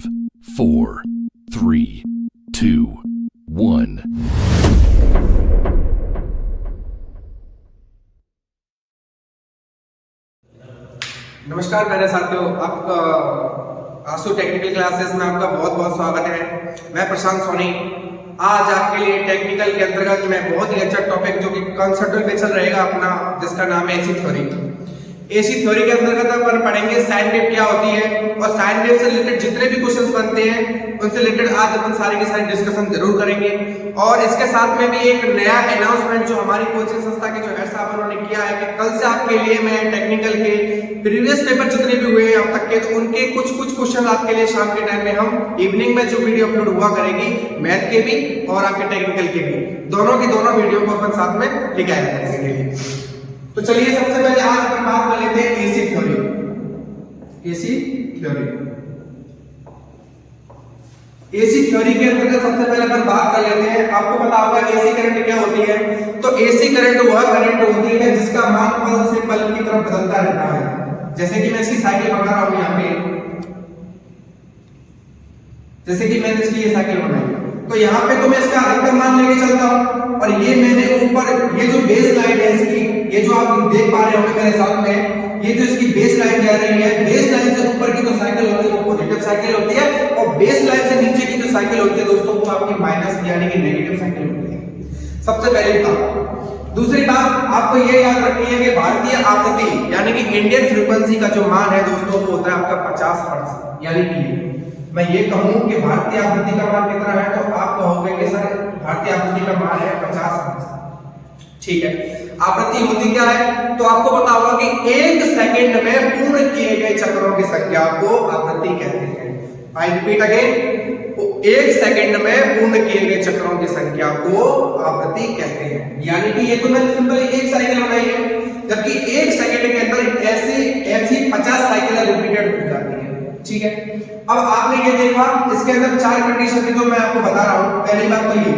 5, 4, 3, 2, 1. नमस्कार मेरे साथियों, आपका आंसू टेक्निकल क्लासेस में आपका बहुत बहुत स्वागत है। मैं प्रशांत सोनी। आज आपके लिए टेक्निकल के अंतर्गत मैं बहुत ही अच्छा टॉपिक जो कि कंसेप्चुअल रहेगा अपना, जिसका नाम है एसी थ्योरी। एसी थ्योरी के अंतर्गत अपन पढ़ेंगे साइन वेव क्या होती है, और साइन वेव से रिलेटेड जितने भी क्वेश्चंस बनते हैं उनसे रिलेटेड आज अपन सारे के सारे डिस्कशन जरूर करेंगे। और इसके साथ में भी एक नया अनाउंसमेंट जो हमारी कोचिंग संस्था के जो हेड साहब उन्होंने किया है कि कल से आपके लिए मैं टेक्निकल के प्रीवियस पेपर जितने भी हुए हैं अब तक के, तो उनके कुछ क्वेश्चन आपके लिए शाम के टाइम में हम इवनिंग में जो वीडियो अपलोड हुआ करेगी, मैथ के भी और आपके टेक्निकल के भी, दोनों की दोनों वीडियो को अपन साथ में लेके आया करेंगे। तो चलिए सबसे पहले आज अपन बात कर लेते हैं एसी थ्योरी। एसी थ्योरी के अंतर्गत सबसे पहले अपन बात कर लेते हैं। आपको पता होगा एसी करंट क्या होती है। तो एसी करंट वह करंट होती है जिसका मान पल से पल की तरफ बदलता रहता है। जैसे कि मैं इसकी साइकिल बना रहा हूं यहाँ पे, जैसे कि मैंने इसकी ये साइकिल बनाई, तो यहाँ पे तो मैं इसका अधिकतम मान लेके चलता हूँ, और ये मैंने ऊपर ये जो बेस लाइन है इसकी, ये जो आप देख पा रहे होंगे मेरे सामने, ये जो इसकी बेस लाइन जा रही है, बेस लाइन से ऊपर की जो साइकिल होती है वो पॉजिटिव साइकिल होती है, और बेस लाइन से नीचे की जो साइकिल होती है दोस्तों वो आपकी माइनस यानी कि नेगेटिव साइकिल होती है। सबसे पहली बात। दूसरी बात आपको ये याद रखनी है कि भारतीय आवृत्ति यानी कि इंडियन फ्रीक्वेंसी का जो मान है दोस्तों वो होता है आपका 50 हर्ट्ज। यानी कि मैं ये कहूं कि भारतीय आवृत्ति का मान कितना है, तो आप कहोगे कि सर भारतीय आवृत्ति का मान है 50 हर्ट्ज। ठीक है, आवृत्ति होती क्या है, तो आपको पता होगा कि 1 सेकंड में पूर्ण किए गए चक्रों की संख्या को आवृत्ति कहते हैं। आई रिपीट अगेन, 1 सेकंड में पूर्ण किए गए चक्रों की संख्या को आवृत्ति कहते हैं। यानी कि ये तो मैंने सिंपली एक साइकिल बनाई है, जबकि 1 सेकंड के अंदर ऐसी 50 साइकिलें रिपीटेड हो जाती है। ठीक है, अब आपने ये देखा इसके अंदर 4 कंडीशन थी जो मैं आपको बता रहा हूं। पहली बात तो ये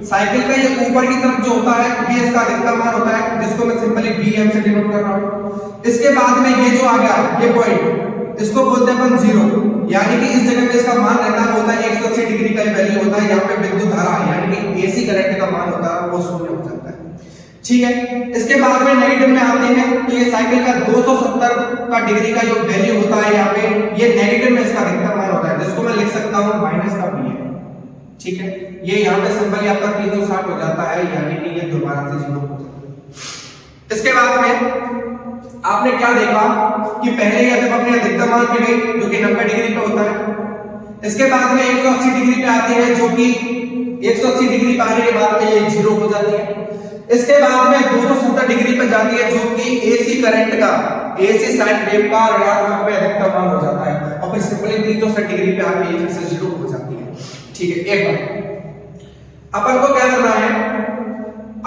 साइकिल का ये ऊपर की तरफ जो होता है ये इसका अधिकतम मान होता है, जिसको मैं सिंपली Vm से डिनोट कर रहा हूं। इसके बाद में ये जो आ गया ये पॉइंट, इसको बोलते हैं अपन 0, यानी कि इस जगह पे इसका मान रहता होता है 180 डिग्री का वैल्यू होता है। यहाँ पे विद्युत धारा यानी कि एसी करंट का मान होता है वो 0 हो जाता है। ठीक है, इसके बाद में नेगेटिव में आते हैं, तो ये साइकिल का 270 का डिग्री का जो वैल्यू होता है यहाँ पे, ये नेगेटिव में इसका अधिकतम मान होता है, जिसको मैं लिख सकता हूँ माइनस का Vm। ठीक है, ये यहाँ पे सिंपली आपका 360 हो जाता है, यानी कि ये दोबारा से 0 हो जाता है। इसके बाद में आपने क्या देखा कि पहले ये जब अपने अधिकतम मान पे गई जो कि 90 डिग्री पे होता है, इसके बाद में 180 डिग्री पे आती है, जो कि 180 डिग्री पे आने के बाद में ये 0 हो जाती है। इसके बाद में 270 डिग्री पे जाती है, जो कि एसी करंट का, एसी साइन वेव का ऋणात्मक पे अधिकतम मान हो जाता है, और फिर सिंपली 360 डिग्री पे आके ये फिर से 0 हो जाती है। ठीक है, एक बार अपन को क्या करना है,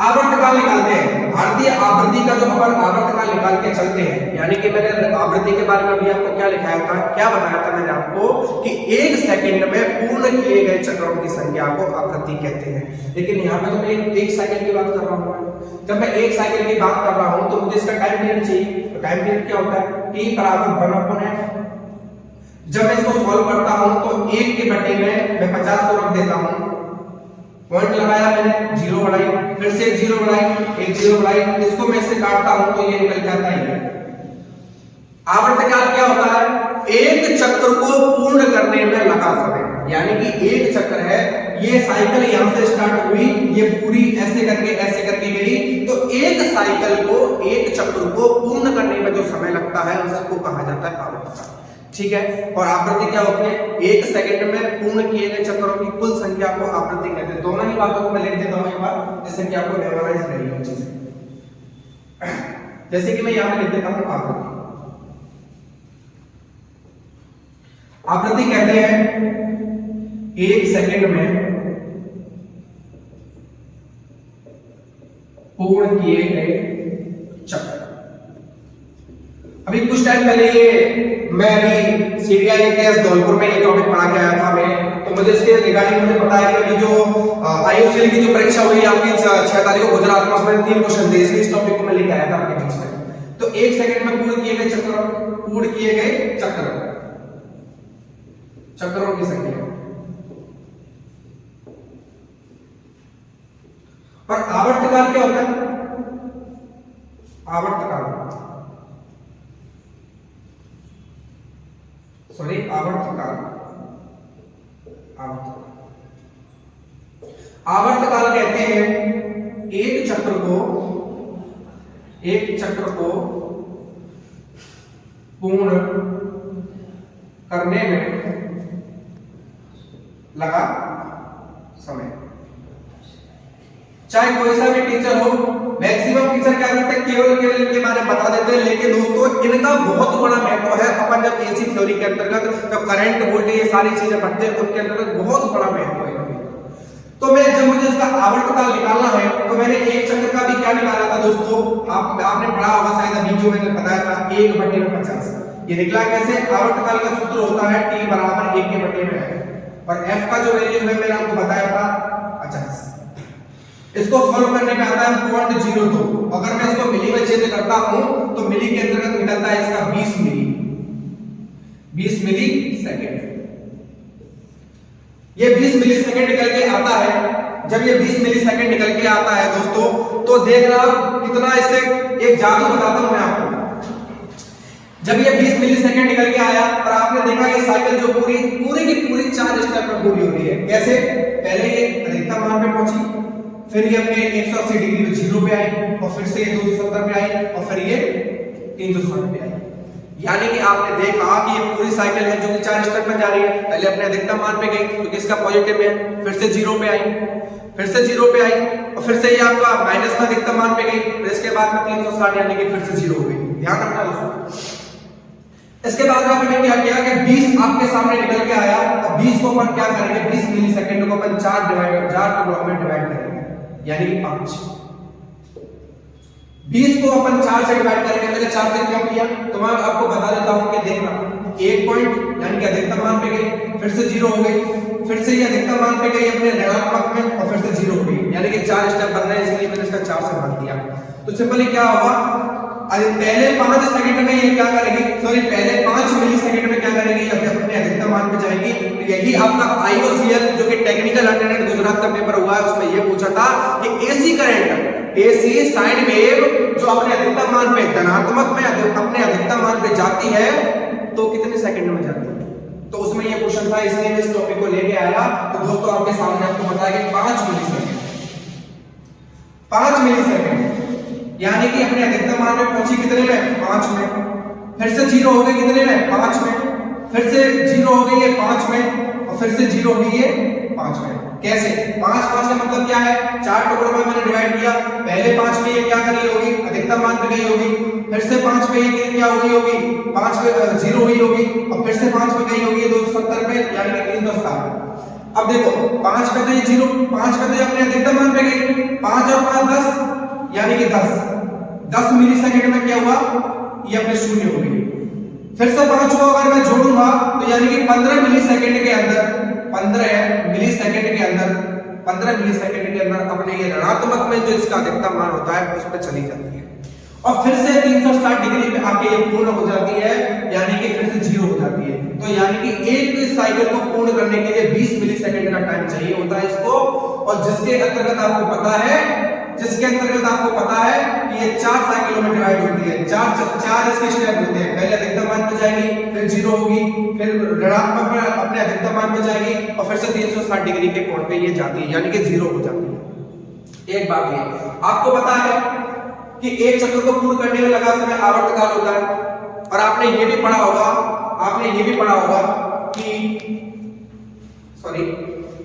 आवर्तकाल निकालते हैं। भारतीय आवृत्ति का जो अपन आवर्तकाल निकाल के चलते हैं, यानी कि मैंने आवृत्ति के बारे में भी आपको क्या लिखाया था, क्या बताया था मैंने आपको कि 1 सेकंड में पूर्ण किए गए चक्रों की संख्या को आवृत्ति कहते हैं। लेकिन यहाँ पे तो मैं एक साइकिल की बात कर रहा हूँ। जब मैं एक साइकिल की बात कर रहा हूँ तो मुझे इसका टाइम पीरियड चाहिए। तो टाइम पीरियड क्या होता है, T बराबर 1/f। जब मैं इसको सॉल्व करता हूँ तो 1 के बटे में मैं 50 को रख देता हूँ, पॉइंट लगाया मैंने, 0 बढ़ाई, फिर से 0 बढ़ाई, एक 0 बढ़ाई, इसको मैं इससे काटता हूं तो ये निकल जाता है। आवर्तकाल क्या होता है, एक चक्र को पूर्ण करने में लगा समय, यानी कि एक चक्र है, ये साइकिल यहां से स्टार्ट हुई, ये पूरी ऐसे करके गई, तो एक साइकिल को, एक चक्र को पूर्ण करने में जो समय लगता है उसको कहा जाता है आवर्तकाल। ठीक है, और आवृत्ति क्या होती है, 1 सेकंड में पूर्ण किए गए चक्रों की कुल संख्या को आवृत्ति कहते हैं। दोनों ही बातों को मैं लिख देता हूं एक बार, जिससे कि आपको मेमोराइज रही हो चीजें। जैसे कि मैं यहां पे लिख देता हूं आवृत्ति। आवृत्ति कहते हैं 1 सेकंड में पूर्ण किए गए चक्र। अभी कुछ टाइम पहले ये मैं अभी सीबीआई केस धौलपुर में ये टॉपिक पढ़ा के आया था मैं, तो मुझे इसके रिगार्डिंग मुझे पता है कि जो आईएफसीएल की जो परीक्षा हुई आपकी 6 तारीख को गुजरात में, उसमें 3 क्वेश्चन थे, इस टॉपिक को मैं लेके आया था आपके बीच में। तो 1 सेकंड में पूर्ण किए गए चक्र, चक्रों की संख्या। और आवर्तकाल क्या होता है? आवर्तकाल आवर्तकाल कहते हैं एक चक्र को पूर्ण करने में लगा समय। चाहे कोई सा भी टीचर हो, मैक्सिमम टीचर क्या करते हैं, केवल इनके बारे में बता देते हैं, लेकिन दोस्तों इनका बहुत बड़ा महत्व है। अपन जब एसी थ्योरी के अंतर्गत जब करंट वोल्टेज ये सारी चीजें पढ़ते हैं, उनके अंतर्गत बहुत बड़ा महत्व है। तो मैं जब मुझे इसका आवर्तकाल निकालना है, तो मैंने एक चक्र का भी क्या निकाला था दोस्तों, आपने पढ़ा होगा शायद अभी जो मैंने बताया था 1/50। ये निकला कैसे? आवर्तकाल का सूत्र होता है T बराबर 1/f, और f का जो वैल्यू है मैंने आपको बताया था 50। इसको सॉल्व करने में आता है 0.02। अगर मैं इसको मिली में चेंज करता हूं तो मिली के अंतर्गत निकलता है इसका 20 मिली सेकंड। ये 20 मिली सेकंड निकल के आता है। जब ये 20 मिली सेकंड निकल के आता है दोस्तों, तो देखना कितना, इससे एक जादू बताता हूं मैं आपको। जब ये 20 मिली सेकंड निकल के आया और आपने देखा ये साइकिल जो पूरी की पूरी 4 स्टेप में पूरी हो रही है। कैसे? पहले ये अधिकतम मान पे पहुंची, फिर ये अपने 180 डिग्री पे 0 पे आई, और फिर से ये 270 पे आई, और फिर ये 360 पे आई। यानी कि आपने देखा कि ये पूरी साइकिल है जो कि 4 स्टेप में जा रही है। पहले अपने अधिकतम मान पे गई क्योंकि इसका पॉजिटिव है, फिर से 0 पे आई, फिर से 0 पे आई, और फिर से ये आपका माइनस में अधिकतम मान पे गई, फिर इसके बाद में 360 यानी कि फिर से 0 हो गई। ध्यान रखना दोस्तों। इसके बाद में आपने क्या किया कि 20 आपके सामने निकल के आया, और 20 को अपन क्या करेंगे, 20 मिली सेकंड को अपन 4 टुकड़ों में डिवाइड करेंगे, यानी कि 5। 20 को अपन 4 से डिवाइड करेंगे। मैंने 4 से क्यों किया, तो मैं आपको बता देता हूं कि देखना, 1 पॉइंट यानी कि अधिकतम मान पे गई, फिर से 0 हो गई, फिर से ये अधिकतम मान पे गई अपने ऋणात्मक में, और फिर से 0 हो गई, यानी कि 4 स्टेप बन रहे हैं, इसलिए मैंने इसका 4 से भाग दिया। तो सिंपली क्या होगा, पहले 5 सेकंड में ये क्या करेगी, पहले 5 मिली सेकंड में क्या करेगी, अपने अधिकतम मान पे जाएगी। तो यही आपका IOCL जो कि टेक्निकल अटेंडेंट गुजरात का पेपर हुआ है, उसमें ये पूछा था कि AC current, AC sine wave जो अपने अधिकतम मान पे धनात्मक में अपने अधिकतम मान पे जाती है तो कितने सेकंड में जाती है। तो उसमें ये क्वेश्चन था, इसलिए मैं इस टॉपिक को लेके आया। तो दोस्तों आपके सामने आपको बताया कि 5 मिली सेकंड यानी कि अपने अधिकतम मान पे पहुंची कितने में, 5 में, फिर से 0 हो गई कितने में, 5 में, फिर से 0 हो गई है 5 में, और फिर से 0 हो गई है 5 में। कैसे? 5 का मतलब क्या है, 4 टुकड़ों में मैंने डिवाइड किया। पहले 5 में ये क्या करी होगी, अधिकतम मान पे गई होगी, फिर से 5 पे ये क्या हुई होगी, 5 पे 0 हुई होगी, और फिर से 5 पे गई होगी 270 पे, यानी कि 360। अब देखो 5 पे तो ये 0, 5 पे तो अपने अधिकतम मान पे गई, 5 और 5 10, यानी कि 10 मिली सेकंड में क्या हुआ, ये अपने 0 हो गई। फिर से 5 को अगर मैं जोड़ूंगा तो यानी कि 15 मिली सेकंड के अंदर, 15 मिली सेकंड के अंदर अपने ये ऋणात्मक में जो इसका अधिकतम मान होता है उस पर चली जाती है, और फिर से 360 डिग्री पे आके ये पूर्ण हो जाती है, यानी कि फिर से 0 हो जाती है। तो यानी कि एक साइकिल को पूर्ण करने के लिए 20 मिली सेकंड का टाइम चाहिए होता है इसको, और जिसके अंतर्गत आपको पता है कि ये 4 साइकिलों में डिवाइड होती है। 4 इसके स्टेप होते हैं। पहले अधिकतम मान पे जाएगी, फिर 0 होगी, फिर ऋणात्मक में अपने अधिकतम मान पे जाएगी, और फिर से 360 डिग्री के कोण पे ये जाती है, यानी कि 0 हो जाती है। एक बात ये आपको पता है कि एक चक्र को पूर्ण करने में लगा समय आवर्तकाल होता है, और आपने ये भी पढ़ा होगा कि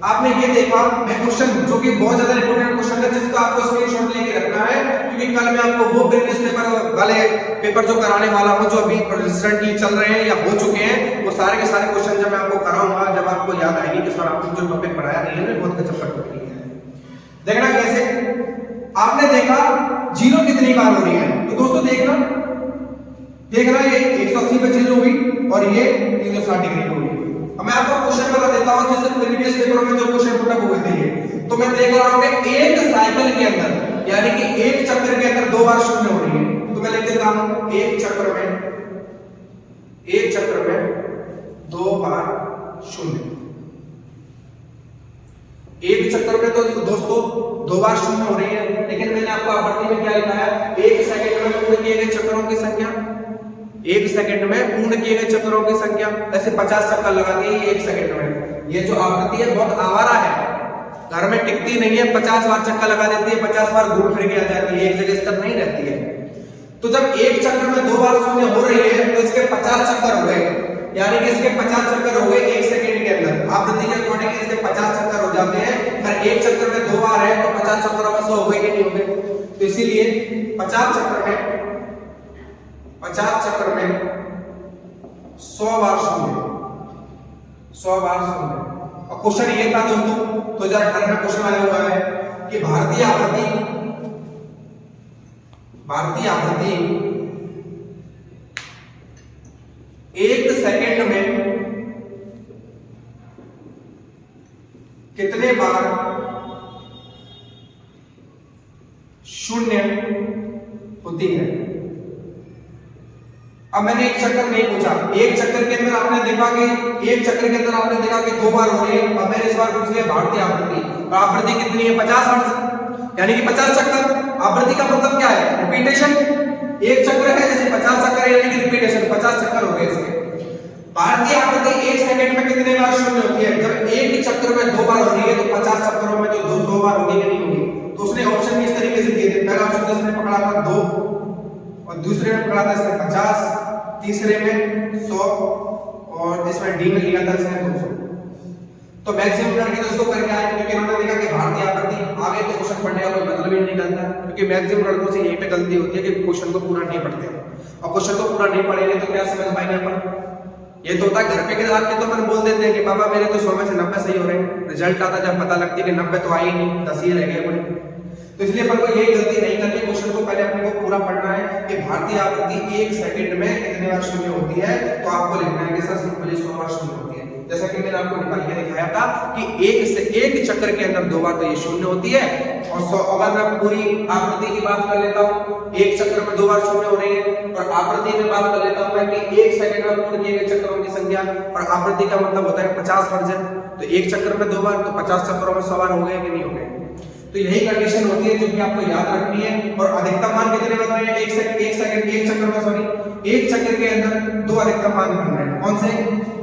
आपने ये देखा, मैं क्वेश्चन जो कि बहुत ज्यादा इंपॉर्टेंट क्वेश्चन है जिसका आपको स्क्रीनशॉट लेके रखना है, क्योंकि कल मैं आपको वो प्रीवियस पेपर वाले पेपर जो कराने वाला हूं, जो अभी रिसेंटली चल रहे हैं या हो चुके हैं, वो सारे के सारे क्वेश्चन जब मैं आपको कराऊंगा, जब आपको याद आएगी कि सर आपने जो टॉपिक पढ़ाया रियल में बहुत गजब का टॉपिक है। देखना कैसे, आपने देखा 0 कितनी बार हो रही है, तो दोस्तों देखना ये 180 पे 0 हुई, और ये 360 डिग्री हुई। अब मैं आपको क्वेश्चन बता देता हूं, जैसे प्रीवियस पेपर में जो क्वेश्चन पुट अप हुए थे, तो मैं देख रहा हूं कि एक साइकिल के अंदर यानी कि एक चक्र के अंदर 2 बार 0 हो रही है। तो मैं लिख देता हूं एक चक्र में 2 बार शून्य। एक चक्कर में तो दोस्तों 2 बार शून्य हो रही है, लेकिन मैंने आपको आवर्ती में क्या लिखा है, 1 सेकंड में पूर्ण किए गए चक्करों की संख्या, 1 सेकंड में पूर्ण किए गए चक्करों की संख्या, ऐसे 50 चक्कर लगा दिए 1 सेकंड में। ये जो आवृत्ति है बहुत आवारा है, घर में टिकती नहीं है, 50 बार चक्कर लगा देती है, 50 बार घूम फिर के आ जाती है, एक जगह स्थिर नहीं रहती है। तो जब एक चक्कर में 2 बार शून्य हो रही है तो इसके 50 चक्कर हो गए, यानी कि इसके 50 चक्कर हो गए 1 सेकंड के अंदर। आवृत्ति के अकॉर्डिंग इसके 50 चक्कर हो जाते हैं, पर एक चक्कर में 2 बार है तो 50 चक्करों में 100 हो गए कि नहीं हो गए। तो इसीलिए 50 चक्कर में 100 बार शून्य, 100 बार शून्य। और क्वेश्चन ये था दोस्तों 2018 में क्वेश्चन आया हुआ है कि भारतीय आवृत्ति 1 सेकंड में कितने बार शून्य होती है। अब मैंने एक चक्कर नहीं पूछा, एक चक्कर के अंदर आपने देखा कि 2 बार हो रही है। अब मैंने इस बार पूछ लिया भारतीय आवृत्ति कितनी है, 50 हर्ट्ज, यानी कि 50 चक्कर। आवृत्ति का मतलब क्या है, रिपीटेशन। एक चक्र है जैसे 50 चक्कर यानी कि रिपीटेशन, 50 चक्कर हो गए इसके। भारतीय आवृत्ति 1 सेकंड में कितने बार शून्य होती है, जब एक ही चक्र में 2 बार हो रही है तो 50 चक्करों में जो 200 बार होगी कि नहीं होगी। तो उसने ऑप्शन किस तरीके से दिए थे, पहला ऑप्शन तो इसने पकड़ा था 2, और दूसरे में पकड़ा था इसने 50, तीसरे में 100, और इसमें डी में लिया था इसने 200। तो मैक्सिमम लड़के तो इसको करके आए, क्योंकि उन्होंने देखा कि भारतीय आवृत्ति आगे तो क्वेश्चन पढ़ने का कोई मतलब ही नहीं निकलता, क्योंकि मैक्सिमम लड़कों से यही पे गलती होती है कि क्वेश्चन को पूरा नहीं पढ़ते, और क्वेश्चन को पूरा नहीं पढ़ेंगे तो क्या समझ पाएंगे अपन। ये तो होता है घर पे के आके तो अपन बोल देते हैं कि पापा मेरे तो 100 में से 90 सही हो रहे हैं, रिजल्ट आता जब पता लगती है कि 90 तो आई नहीं, 10 ही रह गए अपने। तो इसलिए अपन को यही गलती नहीं करनी, क्वेश्चन को पहले अपने को पूरा पढ़ना है कि भारतीय आवृत्ति 1 सेकंड में कितने बार शून्य होती है। तो आपको लिखना है कि सर सिंपली 100 बार शून्य होती है। जैसा कि मैंने आपको निकाल के दिखाया था कि एक चक्कर के अंदर 2 बार तो ये शून्य होती है, और 100 अगर मैं पूरी आवृत्ति की बात कर लेता हूँ, एक चक्र में 2 बार शून्य हो रही है, और आवृत्ति में बात कर लेता हूँ मैं कि 1 सेकंड में पूर्ण किए गए चक्करों की संख्या, और आवृत्ति का मतलब होता है 50 हर्ट्ज है, तो एक चक्कर में 2 बार तो 50 चक्करों में 100 बार हो गए कि नहीं हो गए। तो यही कंडीशन होती है जो कि आपको याद रखनी है। और अधिकतम मान कितने बन रहे हैं, एक चक्कर के अंदर 2 अधिकतम मान बन रहे हैं। कौन से,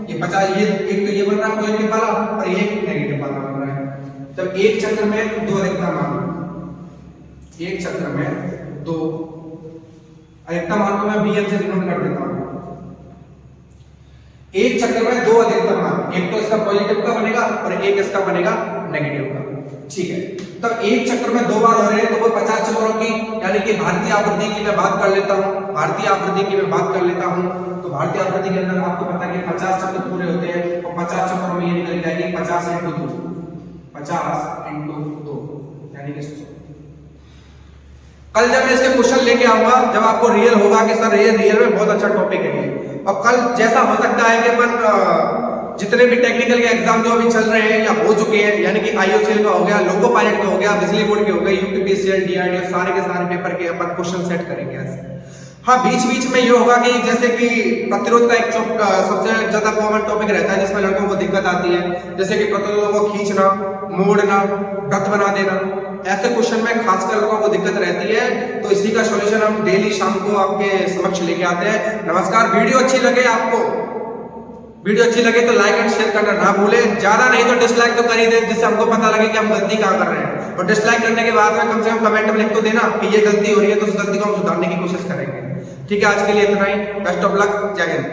ये 50, ये एक तो ये बन रहा है पॉजिटिव वाला, और ये नेगेटिव वाला बन रहा है। जब एक चक्कर में 2 अधिकतम मान, एक चक्कर में 2 अधिकतम मान को मैं BM से डिनोट कर देता हूं। एक चक्कर में 2 अधिकतम मान, एक तो इसका पॉजिटिव का बनेगा और एक इसका बनेगा नेगेटिव का, ठीक है। तब एक चक्कर में 2 बार हो रहे हैं तो वो 50 चक्करों की, यानी कि भारतीय आवृत्ति की मैं बात कर लेता हूं, तो भारतीय आवृत्ति के अंदर आपको पता है कि 50 चक्कर पूरे होते हैं, और 50 चक्करों में ये निकल जाएगी 50 × 2, 50 × 2 यानी कि 100। कल जब मैं इसके क्वेश्चन लेके आऊंगा, जब आपको रियल होगा कि सर ये रियल में बहुत अच्छा टॉपिक है, और कल जैसा हो सकता है कि अपन जितने भी टेक्निकल के एग्जाम जो अभी चल रहे हैं या हो चुके हैं, यानी कि IOCL का हो गया, लोको पायलट का हो गया, बिजली बोर्ड के हो गए, UPPCL, DRDO, सारे के सारे पेपर के अपन क्वेश्चन सेट करेंगे ऐसे। हाँ, बीच बीच में ये होगा कि जैसे कि प्रतिरोध का एक सबसे ज्यादा कॉमन टॉपिक रहता है जिसमें लड़कों को दिक्कत आती है, जैसे कि प्रतिरोधों को खींचना, मोड़ना, वृत्त बना देना, ऐसे क्वेश्चन में खासकर लोगों को दिक्कत रहती है। तो इसी का सॉल्यूशन हम डेली शाम को आपके समक्ष लेके आते हैं। नमस्कार, वीडियो अच्छी लगे तो लाइक एंड शेयर करना ना भूलें, ज्यादा नहीं तो डिसलाइक तो कर ही दें, जिससे हमको पता लगे कि हम गलती कहाँ कर रहे हैं। और डिसलाइक करने के बाद में कम से कम कमेंट में लिख तो देना कि ये गलती हो रही है, तो उस गलती को हम सुधारने की कोशिश करेंगे। ठीक है, आज के लिए इतना ही। बेस्ट ऑफ लक, जय हिंद।